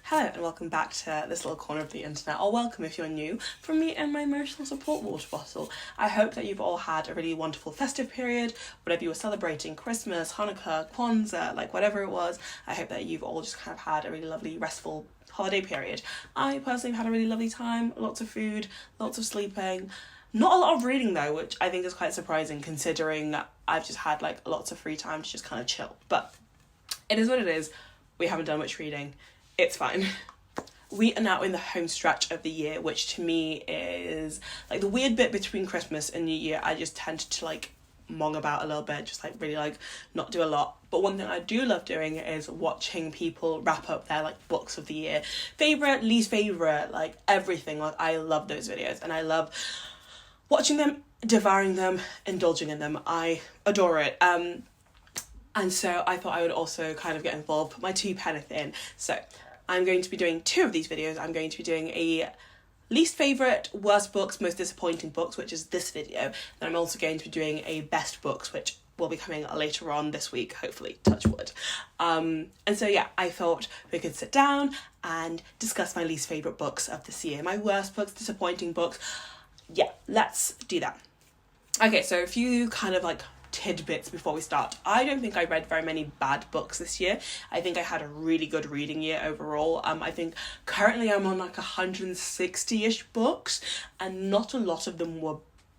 Hello and welcome back to this little corner of the internet, or welcome if you're new, from me and my emotional support water bottle. I hope that you've all had a really wonderful festive period, whatever you were celebrating, Christmas, Hanukkah, Kwanzaa, like whatever it was. I hope that you've all just kind of had a really lovely, restful holiday period. I personally had a really lovely time, lots of food, lots of sleeping. Not a lot of reading though, which I think is quite surprising considering I've just had like lots of free time to just kind of chill. But it is what it is. We haven't done much reading. It's fine. We are now in the home stretch of the year, which to me is like the weird bit between Christmas and New Year. I just tend to like mong about a little bit, just like really like not do a lot. But one thing I do love doing is watching people wrap up their like books of the year. Favorite, least favorite, like everything. Like I love those videos and I love watching them, devouring them, indulging in them. I adore it. And so I thought I would also kind of get involved, put my 2 pence in. So I'm going to be doing 2 of these videos. I'm going to be doing a least favourite, worst books, most disappointing books, which is this video. Then I'm also going to be doing a best books, which will be coming later on this week, hopefully, touch wood. And so yeah, I thought we could sit down and discuss my least favourite books of this year. My worst books, disappointing books. Yeah, let's do that. Okay, so a few kind of like tidbits before we start. I don't think I read very many bad books this year. I think I had a really good reading year overall. I think currently I'm on like 160-ish books and not a lot of them were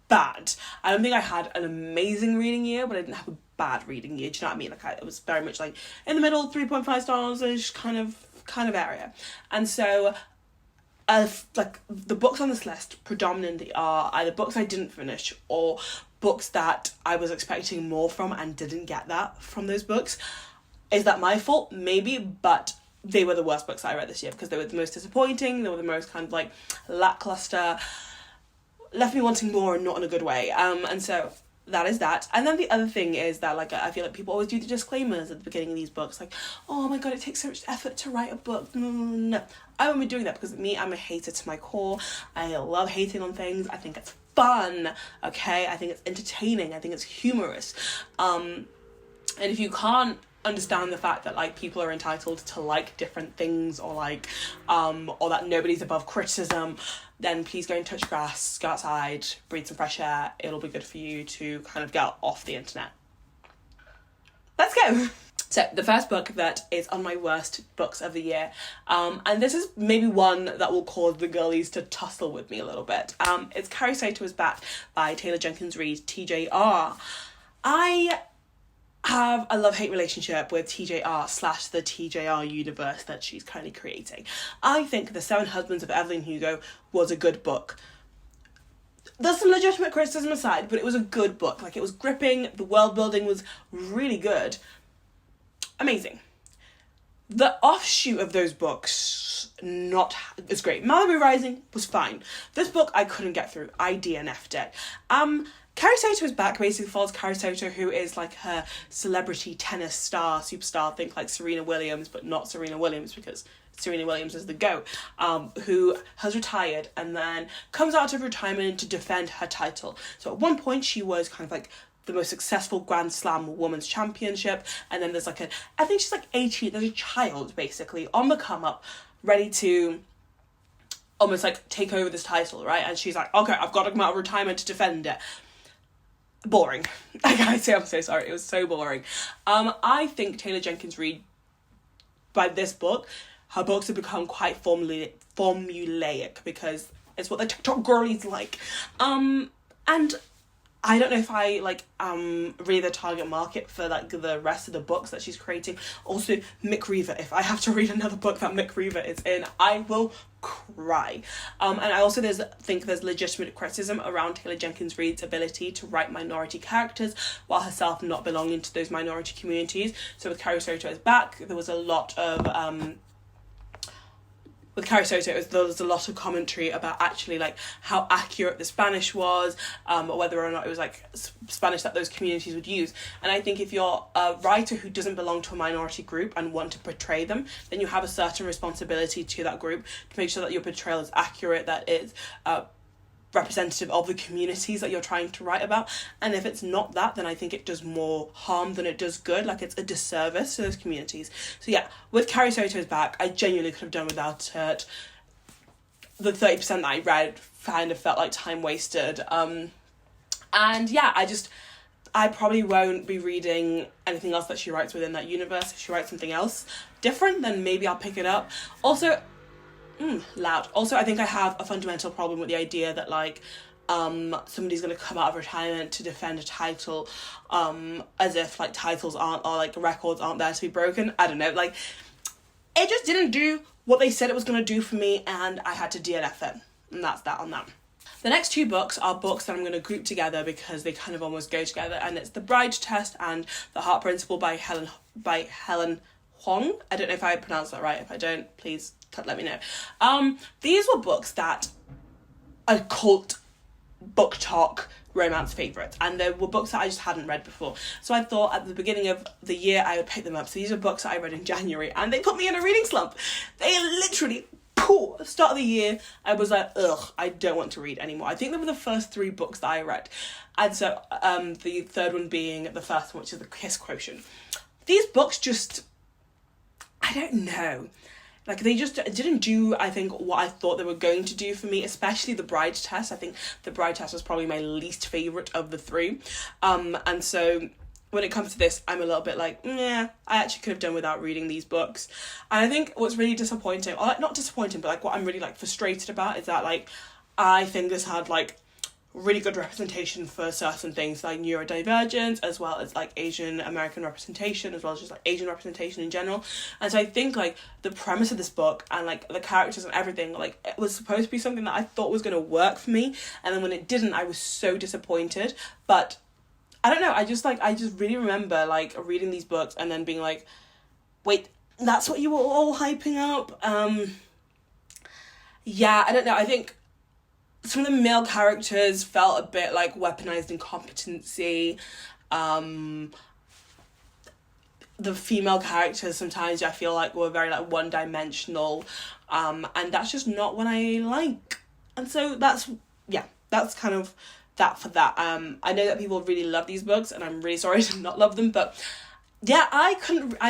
bad. I don't think I had an amazing reading year, but I didn't have a bad reading year. Do you know what I mean? Like it was very much like in the middle, 3.5 stars-ish kind of area. And so like the books on this list predominantly are either books I didn't finish or books that I was expecting more from and didn't get that from those books. Is that my fault? Maybe, but they were the worst books I read this year because they were the most disappointing, they were the most kind of like lackluster, left me wanting more and not in a good way. And so that is that. And then the other thing is that like I feel like people always do the disclaimers at the beginning of these books, like, oh my god, it takes so much effort to write a book. No, I won't be doing that because me, I'm a hater to my core. I love hating on things. I think it's fun, okay? I think it's entertaining. I think it's humorous. And if you can't understand the fact that like people are entitled to like different things or like or that nobody's above criticism, then please go and touch grass, go outside, breathe some fresh air. It'll be good for you to kind of get off the internet. Let's go. So the first book that is on my worst books of the year, and this is maybe one that will cause the girlies to tussle with me a little bit. It's Carrie Sato is Back by Taylor Jenkins Reid, TJR. I have a love-hate relationship with TJR / the TJR universe that she's currently creating. I think The 7 Husbands of Evelyn Hugo was a good book. There's some legitimate criticism aside, but it was a good book. Like, it was gripping, the world building was really good. Amazing. The offshoot of those books, not as great. Malibu Rising was fine. This book I couldn't get through. I DNF'd it. Carrie Sato is Back basically follows Carrie Sato, who is like her celebrity tennis star, superstar, think like Serena Williams, but not Serena Williams because Serena Williams is the GOAT, who has retired and then comes out of retirement to defend her title. So at one point she was kind of like the most successful Grand Slam Women's Championship, and then there's like I think she's like 18, there's a child basically on the come up, ready to almost like take over this title, right? And she's like, okay, I've got to come out of retirement to defend it. Boring. I'm so sorry, it was so boring. I think Taylor Jenkins Reid, by this book, her books have become quite formulaic because it's what the TikTok girlies like. And I don't know if I like really the target market for like the rest of the books that she's creating. Also, Mick Reaver. If I have to read another book that Mick Reaver is in, I will cry. And I also think there's legitimate criticism around Taylor Jenkins Reid's ability to write minority characters while herself not belonging to those minority communities. So with Carrie Sato is Back, there was a lot of with Carrie Soto, there was a lot of commentary about actually like how accurate the Spanish was, or whether or not it was like Spanish that those communities would use. And I think if you're a writer who doesn't belong to a minority group and want to portray them, then you have a certain responsibility to that group to make sure that your portrayal is accurate, that it's representative of the communities that you're trying to write about. And if it's not that, then I think it does more harm than it does good. Like, it's a disservice to those communities. So yeah, with Carrie Soto's back, I genuinely could have done without it. The 30% that I read kind of felt like time wasted. And yeah, I probably won't be reading anything else that she writes within that universe. If she writes something else different, then maybe I'll pick it up. Also, loud. Also, I think I have a fundamental problem with the idea that, like, somebody's going to come out of retirement to defend a title, as if, like, titles aren't, or, like, records aren't there to be broken. I don't know, like, it just didn't do what they said it was going to do for me, and I had to DNF it. And that's that on that. The next two books are books that I'm going to group together because they kind of almost go together, and it's The Bride Test and The Heart Principle by Helen Huang. I don't know if I pronounced that right. If I don't, please let me know. These were books that are cult book talk romance favourites, and they were books that I just hadn't read before. So I thought at the beginning of the year I would pick them up. So these are books that I read in January, and they put me in a reading slump. They literally, at the start of the year, I was like, ugh, I don't want to read anymore. I think they were the first three books that I read. And so the third one being the first one, which is The Kiss Quotient. These books just, I don't know. Like, they just didn't do, I think, what I thought they were going to do for me, especially The Bride Test. I think The Bride Test was probably my least favourite of the three. And so when it comes to this, I'm a little bit like, yeah, I actually could have done without reading these books. And I think what's really disappointing, or like, not disappointing, but like what I'm really like frustrated about is that, like, I think this had like really good representation for certain things like neurodivergence, as well as like Asian American representation, as well as just like Asian representation in general. And so I think like the premise of this book and like the characters and everything, like, it was supposed to be something that I thought was going to work for me, and then when it didn't, I was so disappointed. But I don't know, I just really remember like reading these books and then being like, wait, that's what you were all hyping up? Yeah, I don't know, I think some of the male characters felt a bit like weaponized incompetency. The female characters sometimes I feel like were very like one-dimensional, and that's just not what I like. And so that's kind of that for that. I know that people really love these books, and I'm really sorry to not love them, but yeah, I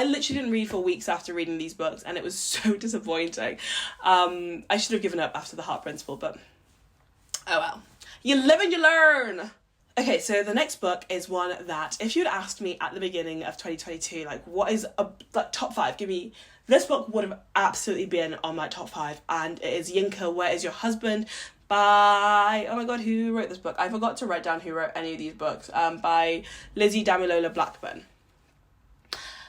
literally didn't read for weeks after reading these books, and it was so disappointing. I should have given up after The Heart Principle, but oh well. You live and you learn! Okay, so the next book is one that, if you'd asked me at the beginning of 2022, like, what is a like top 5, this book would have absolutely been on my top 5, and it is Yinka, Where Is Your Husband? By, oh my god, who wrote this book? I forgot to write down who wrote any of these books. By Lizzie Damilola Blackburn.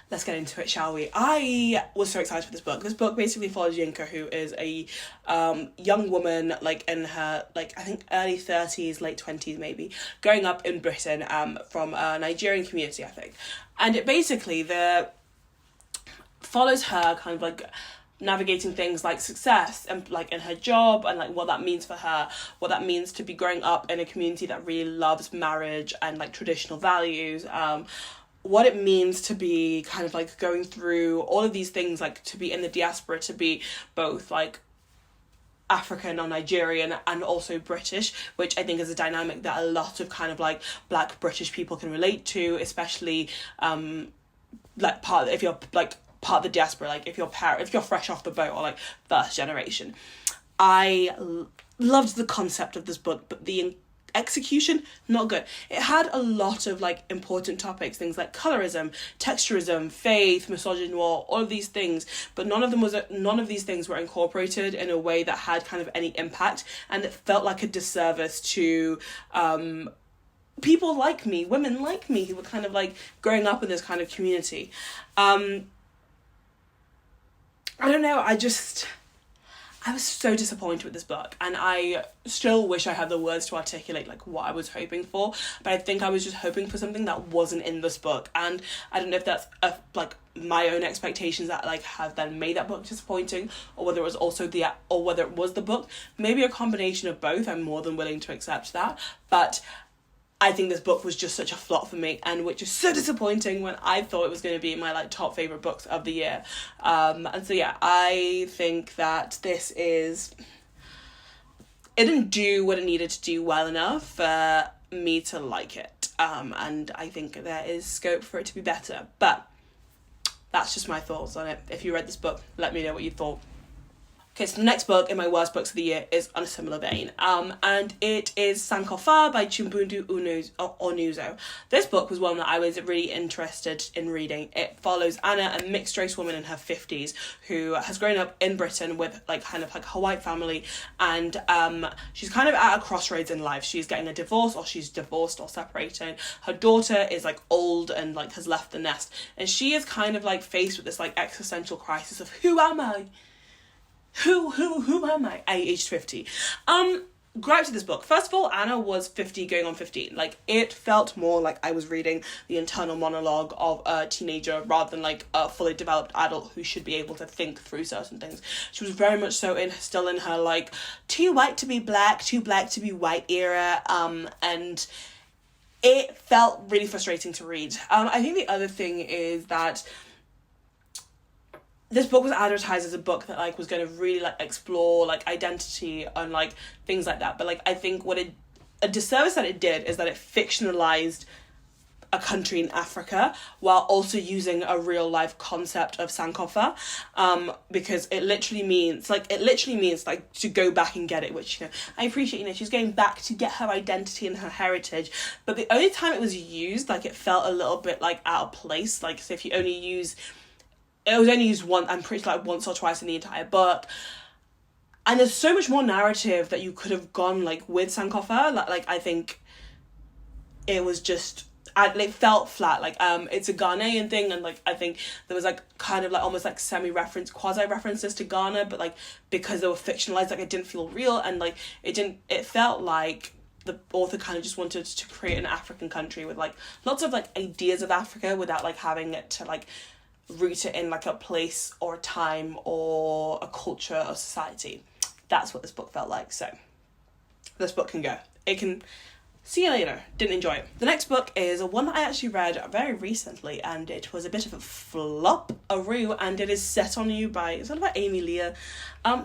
Let's get into it, shall we? I was so excited for this book. This book basically follows Yinka, who is a young woman, like in her, like, I think early 30s, late 20s maybe, growing up in Britain, from a Nigerian community, I think. And it basically, follows her kind of like navigating things like success and like in her job, and like what that means for her, what that means to be growing up in a community that really loves marriage and like traditional values, what it means to be kind of like going through all of these things, like to be in the diaspora, to be both like African or Nigerian and also British, which I think is a dynamic that a lot of kind of like Black British people can relate to, especially like if you're like part of the diaspora, like if you're fresh off the boat or like first generation. I loved the concept of this book, but the execution, not good. It had a lot of like important topics, things like colorism, texturism, faith, misogyny, all of these things, but none of these things were incorporated in a way that had kind of any impact, and it felt like a disservice to people like me, women like me, who were kind of like growing up in this kind of community. I don't know, I was so disappointed with this book, and I still wish I had the words to articulate like what I was hoping for, but I think I was just hoping for something that wasn't in this book, and I don't know if that's like my own expectations that like have then made that book disappointing, or whether it was the book. Maybe a combination of both. I'm more than willing to accept that, but I think this book was just such a flop for me, and which is so disappointing when I thought it was going to be my like top favourite books of the year. And so yeah, I think that this is it didn't do what it needed to do well enough for me to like it. And I think there is scope for it to be better. But that's just my thoughts on it. If you read this book, let me know what you thought. Okay, so the next book in my worst books of the year is on a similar vein, and it is Sankofa by Chimbundu Onuzo. This book was one that I was really interested in reading. It follows Anna, a mixed race woman in her 50s who has grown up in Britain with kind of her white family, and she's kind of at a crossroads in life. She's getting a divorce, or she's divorced or separating. Her daughter is old and has left the nest, and she is kind of faced with this existential crisis of who am I? Who am I? At age 50. Gripe to this book. First of all, Anna was 50 going on 15. It felt more like I was reading the internal monologue of a teenager rather than a fully developed adult who should be able to think through certain things. She was very much so still in her too white to be black, too black to be white era, and it felt really frustrating to read. I think the other thing is that this book was advertised as a book that was going to really explore identity and things like that, but I think a disservice that it did is that it fictionalized a country in Africa while also using a real life concept of Sankofa, because it literally means to go back and get it, which I appreciate. She's going back to get her identity and her heritage, but the only time it was used it felt a little bit out of place. So if you only use it was only used once or twice in the entire book. And there's so much more narrative that you could have gone with Sankofa. I think it was just it felt flat. It's a Ghanaian thing, and I think there was kind of almost semi-reference, quasi-references to Ghana, but because they were fictionalized, it didn't feel real, and it felt like the author kind of just wanted to create an African country with lots of ideas of Africa without having it to root it in a place or a time or a culture or society. That's what this book felt like. So this book can go. It can. See you later. Didn't enjoy it. The next book is one that I actually read very recently, and it was a bit of a flop-a-roo, and it is Set on You by, it's by Amy Leah.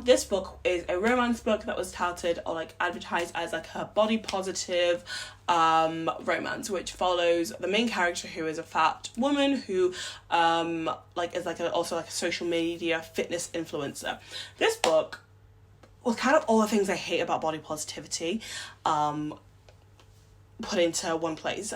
This book is a romance book that was touted or advertised as a body positive romance, which follows the main character, who is a fat woman who is also a social media fitness influencer. This book was kind of all the things I hate about body positivity put into one place.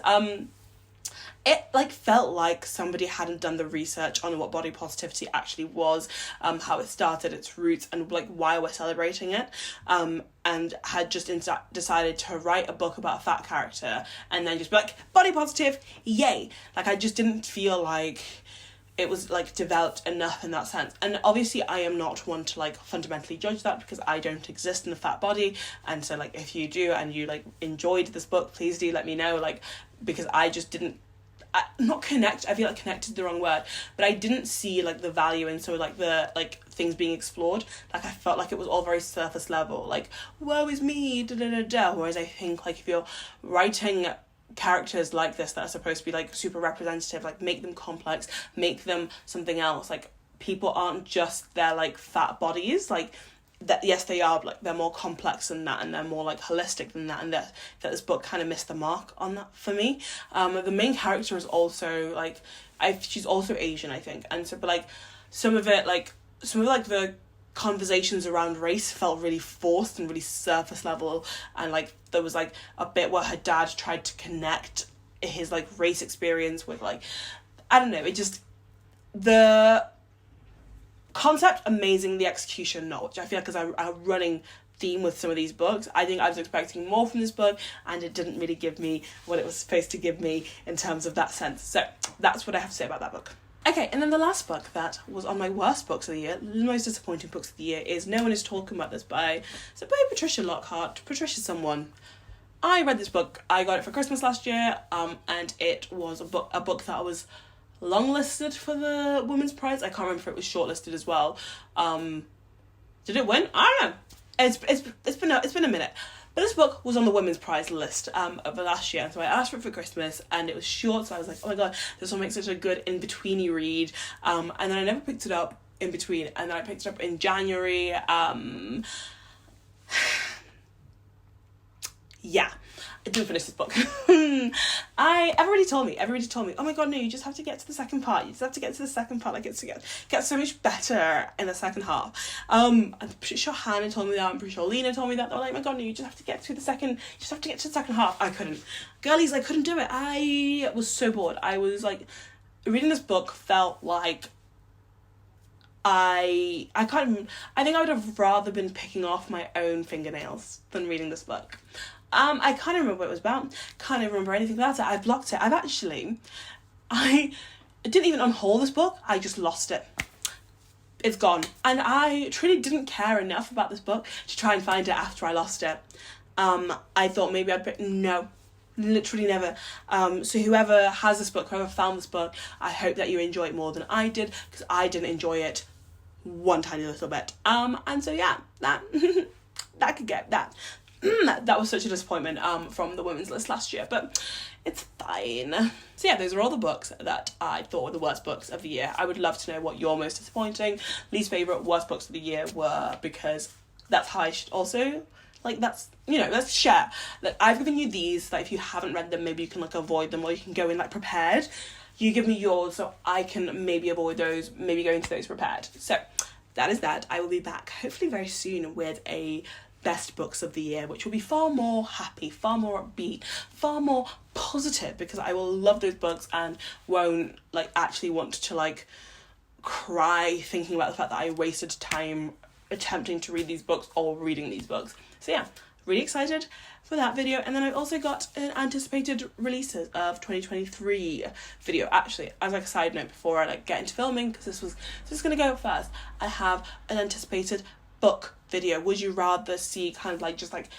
It felt like somebody hadn't done the research on what body positivity actually was, how it started, its roots, and why we're celebrating it, and had just decided to write a book about a fat character and then just be body positive, yay. I just didn't feel like it was developed enough in that sense. And obviously I am not one to fundamentally judge that, because I don't exist in a fat body, and so if you do and you enjoyed this book, please do let me know, because I just didn't not connect, I feel connected is the wrong word, but I didn't see the value in the things being explored. I felt it was all very surface level, woe is me, whereas I think if you're writing characters like this that are supposed to be super representative, make them complex, make them something else. People aren't just their fat bodies, that yes they are, but they're more complex than that, and they're more holistic than that, and that this book kind of missed the mark on that for me. The main character is also she's also Asian, I think, and so but some of the conversations around race felt really forced and really surface level, and there was a bit where her dad tried to connect his race experience with I don't know, it just, the concept amazing, the execution not, which I feel is a running theme with some of these books. I think I was expecting more from this book, and it didn't really give me what it was supposed to give me in terms of that sense. So that's what I have to say about that book. Okay, and then the last book that was on my worst books of the year, the most disappointing books of the year, is No One Is Talking About This by Patricia Lockhart. Patricia's someone. I read this book, I got it for Christmas last year, and it was a book that was longlisted for the Women's Prize. I can't remember if it was shortlisted as well. Did it win? I don't know. It's been a minute. But this book was on the Women's Prize list of the last year, so I asked for it for Christmas, and it was short, so I was oh my god, this will make such a good in-betweeny read, and then I never picked it up in between, and then I picked it up in January. yeah, I didn't finish this book. Everybody told me, oh my god, no, you just have to get to the second part. You just have to get to the second part. Like, it's gets so much better in the second half. I'm pretty sure Hannah told me that. I'm pretty sure Lena told me that. They were like, oh my god, no, you just have to get to the second half. I couldn't. Girlies, I couldn't do it. I was so bored. I was like, reading this book felt like I think I would have rather been picking off my own fingernails than reading this book. I can't remember what it was about. Can't even remember anything about it. I blocked it. I didn't even unhaul this book. I just lost it. It's gone. And I truly didn't care enough about this book to try and find it after I lost it. I thought maybe no, literally never. So whoever has this book, whoever found this book, I hope that you enjoy it more than I did, because I didn't enjoy it one tiny little bit. And so yeah, that that was such a disappointment from the women's list last year, but it's fine. So yeah, those are all the books that I thought were the worst books of the year. I would love to know what your most disappointing, least favourite, worst books of the year were, because that's how I should also, like, that's, you know, let's share. Like, I've given you these, that if you haven't read them, maybe you can, like, avoid them, or you can go in, like, prepared. You give me yours so I can maybe avoid those, maybe go into those prepared. So that is that. I will be back hopefully very soon with a best books of the year, which will be far more happy, far more upbeat, far more positive, because I will love those books and won't, like, actually want to, like, cry thinking about the fact that I wasted time attempting to read these books or reading these books. So yeah, really excited for that video. And then I also got an anticipated releases of 2023 video. Actually, as like a side note, before I like get into filming, because this is gonna go first, I have an anticipated book video. Would you rather see kind of like just like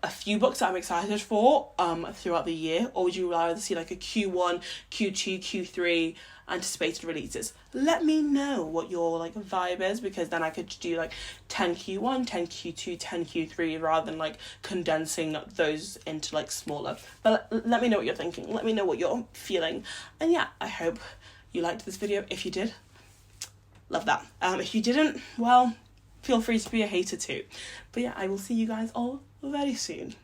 a few books that I'm excited for throughout the year, or would you rather see like a Q1, Q2, Q3 anticipated releases? Let me know what your like vibe is, because then I could do like 10 Q1, 10 Q2, 10 Q3 rather than like condensing those into like smaller. But let me know what you're thinking. Let me know what you're feeling. And yeah, I hope you liked this video. If you did, love that. If you didn't, well, feel free to be a hater too. But yeah, I will see you guys all very soon.